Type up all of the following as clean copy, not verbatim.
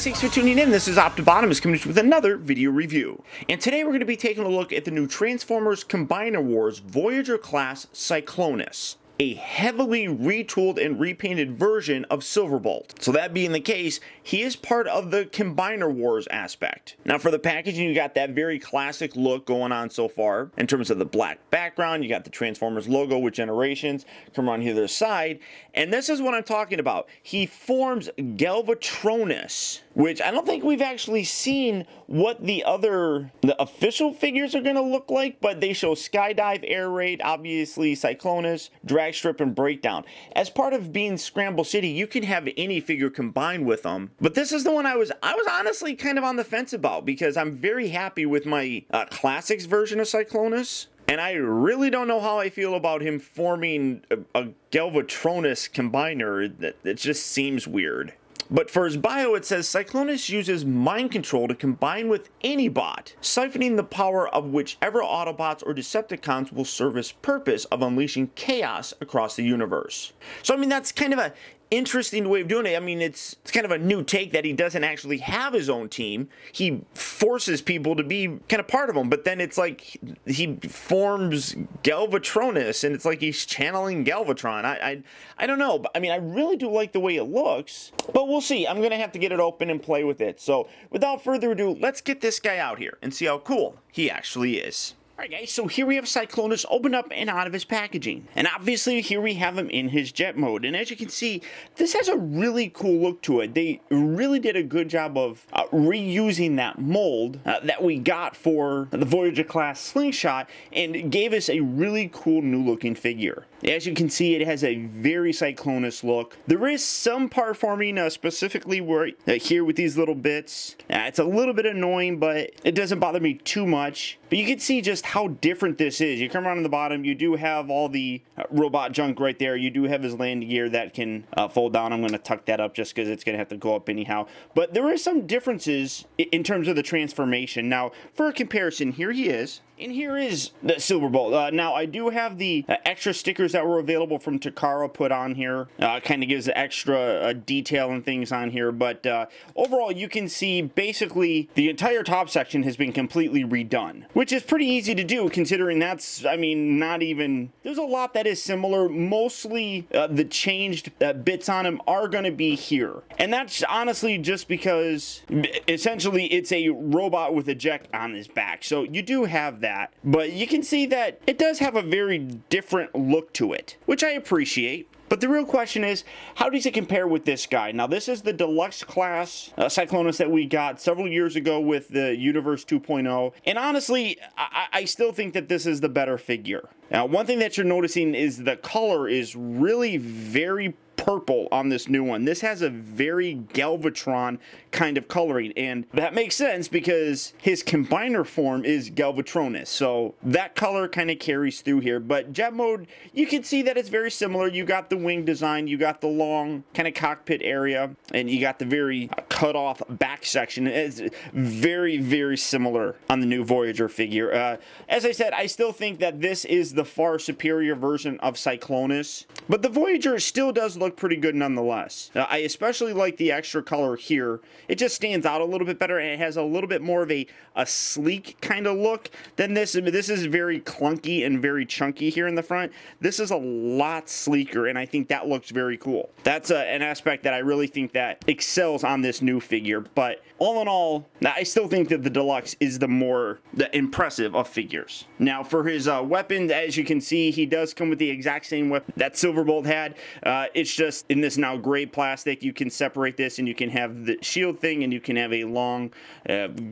guys, thanks for tuning in. This is Optibotimus coming to you with another video review. And today we're going to be taking a look at the new Transformers Combiner Wars Voyager class Cyclonus, a heavily retooled and repainted version of Silverbolt. So that being the case, he is part of the Combiner Wars aspect. Now for the packaging, you got that very classic look going on so far. In terms of the black background, you got the Transformers logo with Generations, come around here to the side, and this is what I'm talking about. He forms Galvatronus, which I don't think we've actually seen what the official figures are going to look like, but they show Skydive, Air Raid, obviously Cyclonus, Drag Strip, and Breakdown. As part of being Scramble City, you can have any figure combined with them, but this is the one I was honestly kind of on the fence about, because I'm very happy with my Classics version of Cyclonus, and I really don't know how I feel about him forming a Galvatronus combiner. It just seems weird. But for his bio, it says Cyclonus uses mind control to combine with any bot, siphoning the power of whichever Autobots or Decepticons will serve his purpose of unleashing chaos across the universe. So I mean, that's kind of a interesting way of doing it. I mean, it's kind of a new take that he doesn't actually have his own team. He forces people to be kind of part of him, but then it's like he forms Galvatronus, and it's like he's channeling Galvatron. I don't know, but I mean, I really do like the way it looks, but we'll see. I'm gonna have to get it open and play with it. So without further ado, let's get this guy out here and see how cool he actually is. Alright guys, so here we have Cyclonus opened up and out of his packaging. And obviously here we have him in his jet mode. And as you can see, this has a really cool look to it. They really did a good job of reusing that mold that we got for the Voyager class Slingshot and gave us a really cool new looking figure. As you can see, it has a very Cyclonus look. There is some part forming specifically where here with these little bits. It's a little bit annoying, but it doesn't bother me too much. But you can see just how different this is. You come around on the bottom, you do have all the robot junk right there. You do have his landing gear that can fold down. I'm going to tuck that up just because it's going to have to go up anyhow. But there is some differences in terms of the transformation. Now, for a comparison, here he is. And here is the Silverbolt. Now, I do have the extra stickers that were available from Takara put on here. Kind of gives the extra detail and things on here. But overall, you can see basically the entire top section has been completely redone, which is pretty easy to do considering that's, I mean, not even... There's a lot that is similar. Mostly the changed bits on him are going to be here. And that's honestly just because essentially it's a robot with a jet on his back. So you do have that, but you can see that it does have a very different look to it, which I appreciate. But the real question is, how does it compare with this guy? Now, this is the deluxe class Cyclonus that we got several years ago with the Universe 2.0. And honestly, I still think that this is the better figure. Now, one thing that you're noticing is the color is really very purple on this new one. This has a very Galvatron kind of coloring, and that makes sense because his combiner form is Galvatronus, so that color kind of carries through here. But jet mode, you can see that it's very similar. You got the wing design, you got the long kind of cockpit area, and you got the very cut off back section. It's very, very similar on the new Voyager figure. As I said, I still think that this is the far superior version of Cyclonus, but the Voyager still does look pretty good nonetheless. I especially like the extra color here. It just stands out a little bit better, and it has a little bit more of a sleek kind of look than this. I mean, this is very clunky and very chunky here in the front. This is a lot sleeker, and I think that looks very cool. That's an aspect that I really think that excels on this new figure. But all in all, I still think that the deluxe is the impressive of figures. Now for his weapon, as you can see, he does come with the exact same weapon that Silverbolt had. It's just in this now gray plastic. You can separate this and you can have the shield thing and you can have a long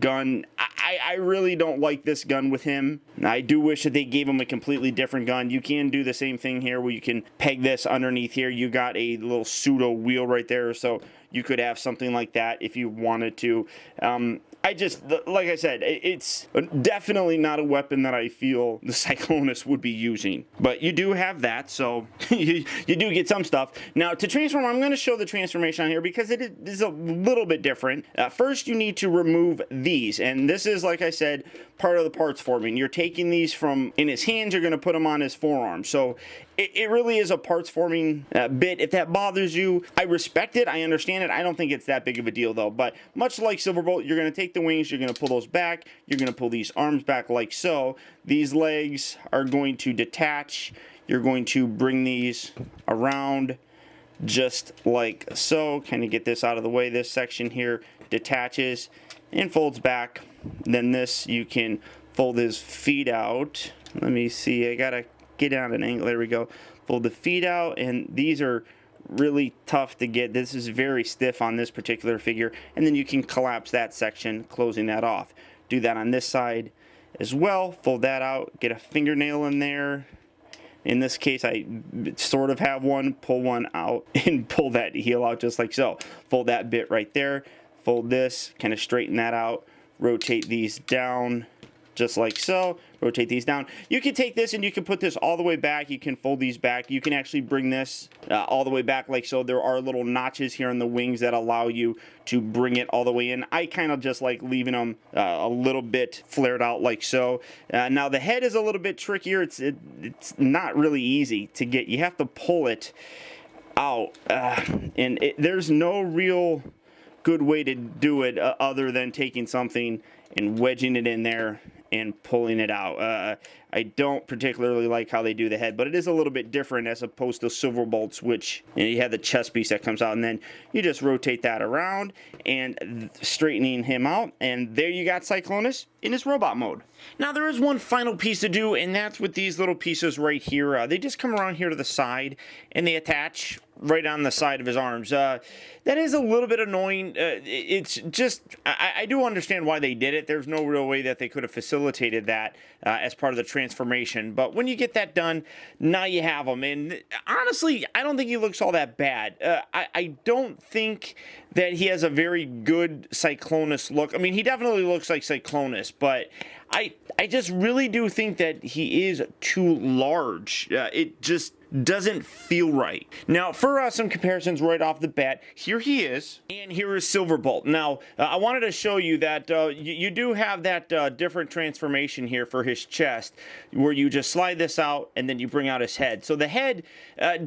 gun. I really don't like this gun with him. I do wish that they gave him a completely different gun. You can do the same thing here where you can peg this underneath here. You got a little pseudo wheel right there, so you could have something like that if you wanted to. I just, like I said, it's definitely not a weapon that I feel the Cyclonus would be using. But you do have that, so you do get some stuff. Now, to transform, I'm going to show the transformation on here because it is a little bit different. First, you need to remove these, and this is, like I said, part of the parts forming. You're taking these from in his hands, you're going to put them on his forearm. So it really is a parts forming bit. If that bothers you, I respect it, I understand it. I don't think it's that big of a deal though. But much like Silverbolt, you're going to take the wings, you're going to pull those back, you're going to pull these arms back like so. These legs are going to detach. You're going to bring these around just like so. Kind of get this out of the way. This section here detaches and folds back. Then this, you can fold his feet out. Let me see, I gotta get on an angle. There we go. Fold the feet out, and these are really tough to get. This is very stiff on this particular figure, and then you can collapse that section, closing that off. Do that on this side as well. Fold that out, get a fingernail in there. In this case, I sort of have one. Pull one out and pull that heel out just like so. Fold that bit right there. Fold this, kind of straighten that out. Rotate these down just like so. Rotate these down. You can take this and you can put this all the way back. You can fold these back. You can actually bring this all the way back like so. There are little notches here in the wings that allow you to bring it all the way in. I kind of just like leaving them a little bit flared out like so. Now the head is a little bit trickier. It's not really easy to get. You have to pull it out, and there's no real good way to do it other than taking something and wedging it in there and pulling it out. I don't particularly like how they do the head, but it is a little bit different as opposed to Silverbolt's, which you have the chest piece that comes out, and then you just rotate that around and straightening him out, and there you got Cyclonus in his robot mode. Now there is one final piece to do, and that's with these little pieces right here. They just come around here to the side and they attach right on the side of his arms. That is a little bit annoying. It's just, I do understand why they did it. There's no real way that they could have facilitated that as part of the transformation. But when you get that done, now you have him. And honestly, I don't think he looks all that bad. I don't think that he has a very good Cyclonus look. I mean, he definitely looks like Cyclonus, but I just really do think that he is too large. It just doesn't feel right. Now, for some comparisons right off the bat, here he is, and here is Silverbolt. Now, I wanted to show you that you do have that different transformation here for his chest, where you just slide this out, and then you bring out his head. So the head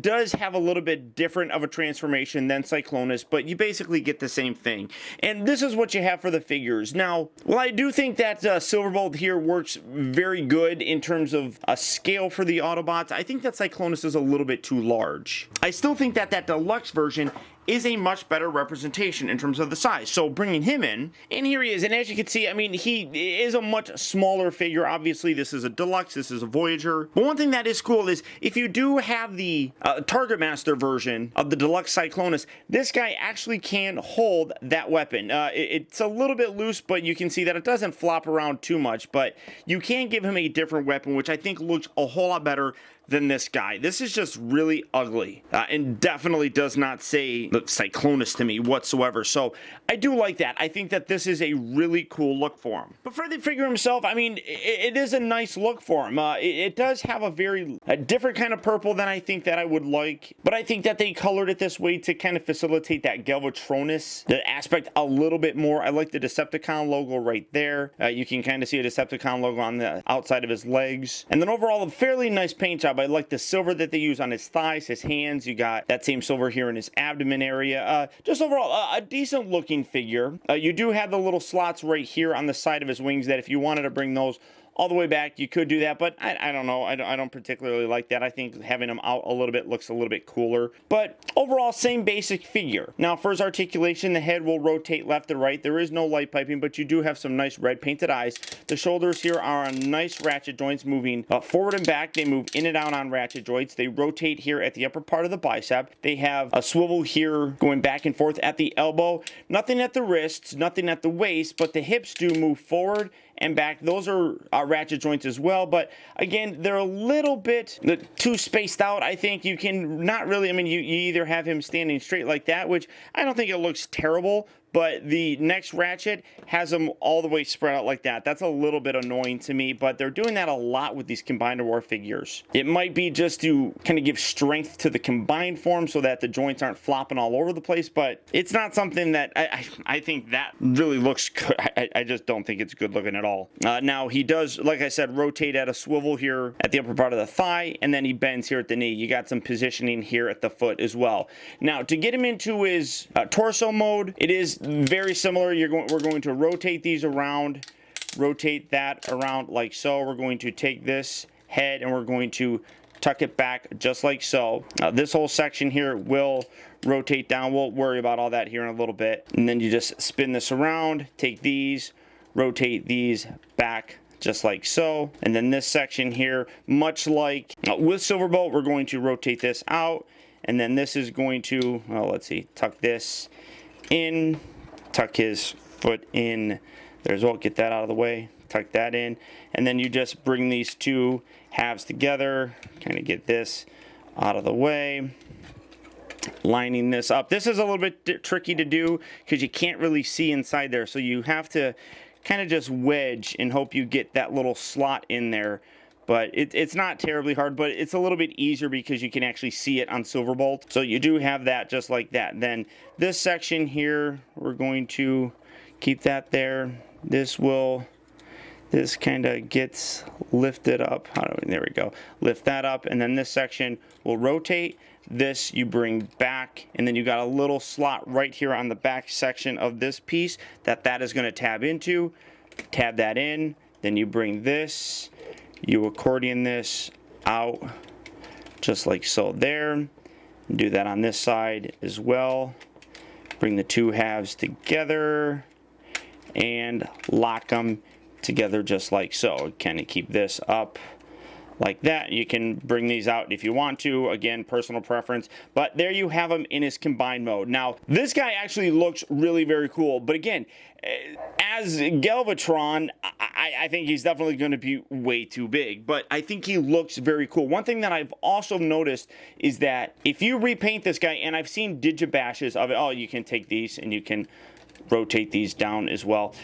does have a little bit different of a transformation than Cyclonus, but you basically get the same thing. And this is what you have for the figures. Now, while I do think that Silverbolt here works very good in terms of a scale for the Autobots, I think that Cyclonus is a little bit too large. I still think that that deluxe version is a much better representation in terms of the size. So bringing him in, and here he is, and as you can see, I mean, he is a much smaller figure. Obviously, this is a deluxe, this is a Voyager. But one thing that is cool is if you do have the Target Master version of the deluxe Cyclonus, this guy actually can hold that weapon. It's a little bit loose, but you can see that it doesn't flop around too much, but you can give him a different weapon, which I think looks a whole lot better than this guy. This is just really ugly and definitely does not say Cyclonus to me whatsoever. So I do like that. I think that this is a really cool look for him. But for the figure himself, I mean, it is a nice look for him. It does have a different kind of purple than I think that I would like, but I think that they colored it this way to kind of facilitate that Galvatronus, the aspect a little bit more. I like the Decepticon logo right there. You can kind of see a Decepticon logo on the outside of his legs. And then overall, a fairly nice paint job. I like the silver that they use on his thighs, his hands. You got that same silver here in his abdomen area. Just overall, a decent looking figure. You do have the little slots right here on the side of his wings that if you wanted to bring those all the way back, you could do that, but I don't know. I don't particularly like that. I think having them out a little bit looks a little bit cooler. But overall, same basic figure. Now, for his articulation, the head will rotate left to right. There is no light piping, but you do have some nice red painted eyes. The shoulders here are on nice ratchet joints moving forward and back. They move in and out on ratchet joints. They rotate here at the upper part of the bicep. They have a swivel here going back and forth at the elbow. Nothing at the wrists, nothing at the waist, but the hips do move forward and back. Those are ratchet joints as well, but again, they're a little bit too spaced out. I think you can not really, I mean, you either have him standing straight like that, which I don't think it looks terrible, but the next ratchet has them all the way spread out like that. That's a little bit annoying to me, but they're doing that a lot with these Combiner War figures. It might be just to kind of give strength to the combined form so that the joints aren't flopping all over the place, but it's not something that I think that really looks good. I just don't think it's good looking at all. Now he does, like I said, rotate at a swivel here at the upper part of the thigh, and then he bends here at the knee. You got some positioning here at the foot as well. Now to get him into his torso mode, it is very similar. We're going to rotate these around, rotate that around like so. We're going to take this head and we're going to tuck it back just like so. This whole section here will rotate down. We'll worry about all that here in a little bit. And then you just spin this around, take these, rotate these back just like so. And then this section here, much like with Silverbolt, we're going to rotate this out. And then this is going to, well, let's see, tuck this in, tuck his foot in there as well. Get that out of the way, tuck that in. And then you just bring these two halves together, kind of get this out of the way, lining this up. This is a little bit tricky to do because you can't really see inside there, so you have to kind of just wedge and hope you get that little slot in there. But it's not terribly hard, but it's a little bit easier because you can actually see it on Silverbolt. So you do have that just like that. Then this section here, we're going to keep that there. This kind of gets lifted up. There we go. Lift that up, and then this section will rotate. This you bring back, and then you got a little slot right here on the back section of this piece that is going to tab into. Tab that in. Then you bring this. You accordion this out just like so there. Do that on this side as well. Bring the two halves together and lock them together just like so. Kind of keep this up like that. You can bring these out if you want to. Again, personal preference. But there you have him in his combined mode. Now, this guy actually looks really very cool. But again, as Galvatron, I think he's definitely going to be way too big. But I think he looks very cool. One thing that I've also noticed is that if you repaint this guy, and I've seen digibashes of it. Oh, you can take these and you can rotate these down as well.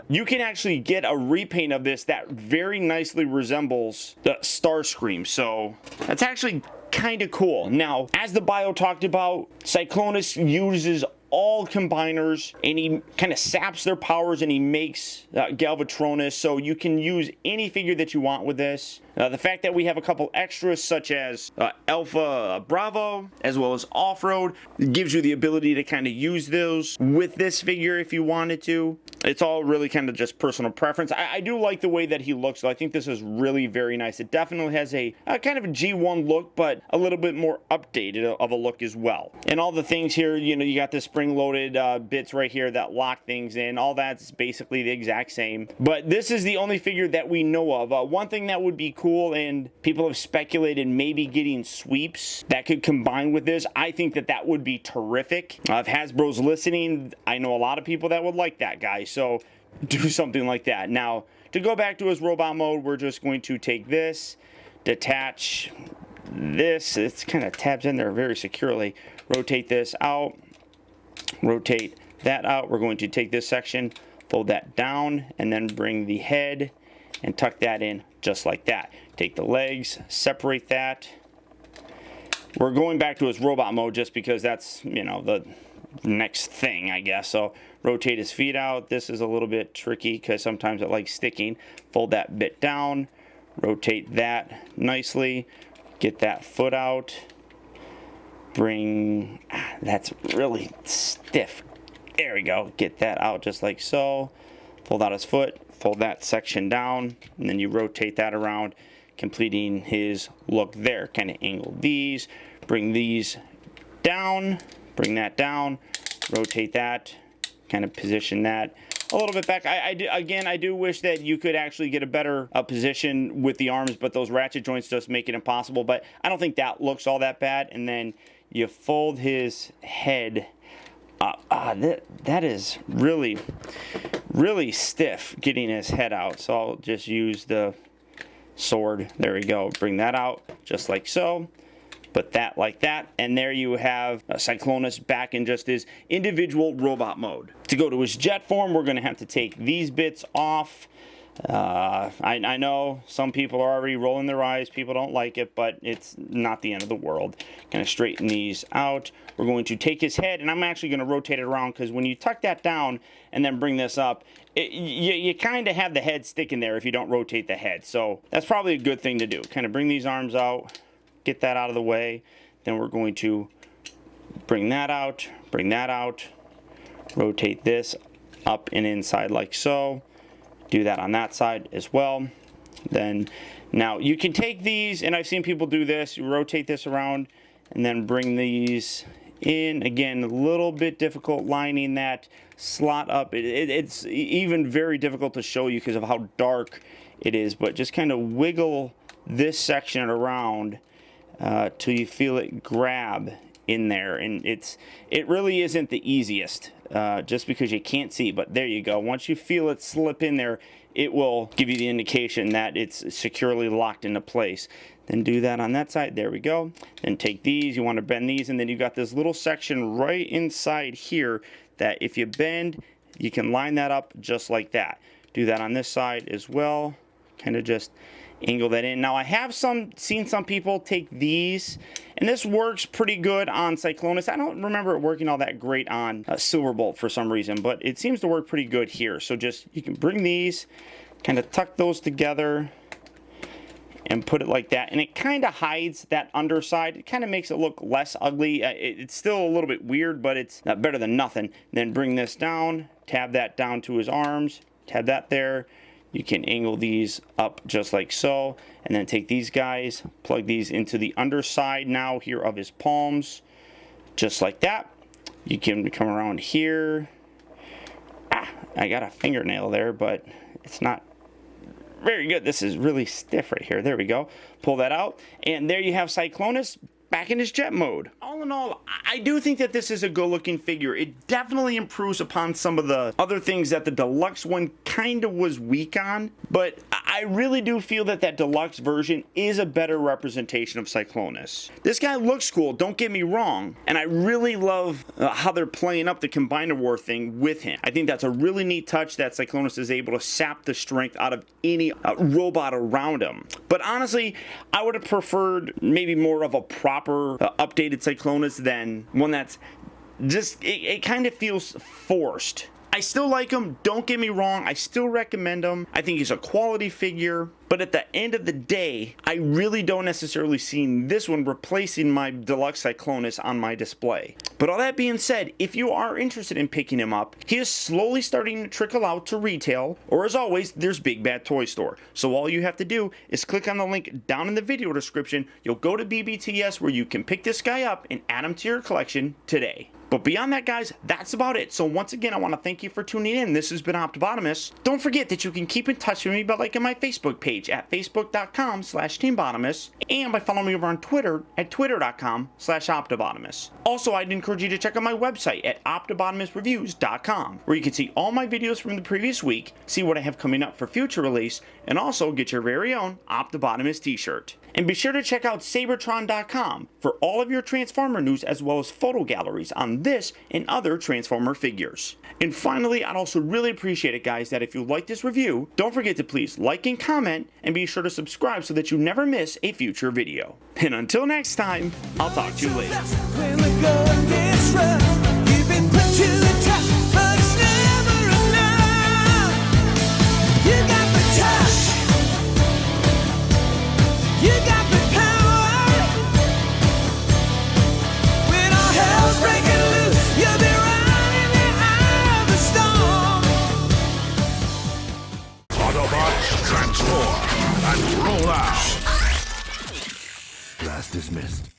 You can actually get a repaint of this that very nicely resembles the Starscream, so that's actually kind of cool. Now, as the bio talked about, Cyclonus uses all combiners and he kind of saps their powers and he makes Galvatronus, so you can use any figure that you want with this. The fact that we have a couple extras such as Alpha Bravo as well as Off-Road gives you the ability to kind of use those with this figure if you wanted to. It's all really kind of just personal preference. I do like the way that he looks, though. I think this is really very nice. It definitely has a kind of a G1 look, but a little bit more updated of a look as well. And all the things here, you know, you got the spring-loaded bits right here that lock things in. All that's basically the exact same. But this is the only figure that we know of. One thing that would be cool, and people have speculated maybe getting sweeps that could combine with this. I think that would be terrific. If Hasbro's listening, I know a lot of people that would like that, guys. So do something like that. Now, to go back to his robot mode, we're just going to take this, detach this. It's kind of tabs in there very securely. Rotate this out. Rotate that out. We're going to take this section, fold that down, and then bring the head and tuck that in just like that. Take the legs, separate that. We're going back to his robot mode just because that's, you know, the next thing, I guess. So rotate his feet out. This is a little bit tricky because sometimes it likes sticking. Fold that bit down, rotate that nicely, get that foot out, bring, that's really stiff. There we go. Get that out just like so. Fold out his foot, fold that section down, and then you rotate that around, completing his look there. Kind of angle these, bring these down, bring that down, rotate that, kind of position that a little bit back. I do wish that you could actually get a better position with the arms, but those ratchet joints just make it impossible. But I don't think that looks all that bad. And then you fold his head. That is really, really stiff getting his head out. So I'll just use the sword. There we go. Bring that out just like so. Put that like that, and there you have Cyclonus back in just his individual robot mode. To go to his jet form, we're going to have to take these bits off. I know some people are already rolling their eyes, people don't like it, but it's not the end of the world. Going to straighten these out. We're going to take his head, and I'm actually going to rotate it around, because when you tuck that down and then bring this up, you kind of have the head sticking there if you don't rotate the head. So that's probably a good thing to do. Kind of bring these arms out, get that out of the way. Then we're going to bring that out, rotate this up and inside like so. Do that on that side as well. Then now you can take these, and I've seen people do this, you rotate this around and then bring these in. Again, a little bit difficult lining that slot up. It's even very difficult to show you because of how dark it is, but just kind of wiggle this section around till you feel it grab in there. And it really isn't the easiest, just because you can't see, but there you go. Once you feel it slip in there, it will give you the indication that it's securely locked into place. Then do that on that side. There we go. Then take these, you want to bend these, and then you got this little section right inside here that if you bend, you can line that up just like that. Do that on this side as well. Kind of just angle that in. Now I have seen some people take these, and this works pretty good on Cyclonus. I don't remember it working all that great on Silverbolt for some reason, but it seems to work pretty good here. So just, you can bring these, kind of tuck those together and put it like that, and it kind of hides that underside. It kind of makes it look less ugly. It's still a little bit weird, but it's not better than nothing. Then bring this down, tab that down to his arms, tab that there. You can angle these up just like so, and then take these guys, plug these into the underside now here of his palms, just like that. You can come around here. I got a fingernail there, but it's not very good. This is really stiff right here. There we go. Pull that out, and there you have Cyclonus back in his jet mode. All in all, I do think that this is a good looking figure. It definitely improves upon some of the other things that the deluxe one kind of was weak on, but I really do feel that that deluxe version is a better representation of Cyclonus. This guy looks cool, don't get me wrong, and I really love how they're playing up the Combiner War thing with him. I think that's a really neat touch that Cyclonus is able to sap the strength out of any robot around him. But honestly, I would have preferred maybe more of a proper updated Cyclonus than one that's just, it kind of feels forced. I still like him, don't get me wrong, I still recommend him. I think he's a quality figure, but at the end of the day, I really don't necessarily see this one replacing my deluxe Cyclonus on my display. But all that being said, if you are interested in picking him up, he is slowly starting to trickle out to retail, or as always, there's Big Bad Toy Store. So all you have to do is click on the link down in the video description, you'll go to BBTS where you can pick this guy up and add him to your collection today. But beyond that, guys, that's about it. So once again, I want to thank you for tuning in. This has been Optibotimus. Don't forget that you can keep in touch with me by liking my Facebook page at facebook.com/teambotimus and by following me over on Twitter at twitter.com/optibotimus. Also, I'd encourage you to check out my website at optibotimusreviews.com, where you can see all my videos from the previous week, see what I have coming up for future release, and also get your very own Optibotimus t-shirt. And be sure to check out Sabertron.com for all of your Transformer news as well as photo galleries on this and other Transformer figures. And finally, I'd also really appreciate it, guys, that if you like this review, don't forget to please like and comment, and be sure to subscribe so that you never miss a future video. And until next time, I'll talk to you later. You got the power. When all hell's breaking loose, you'll be right in the eye of the storm. Autobots, transform and roll out. Class dismissed.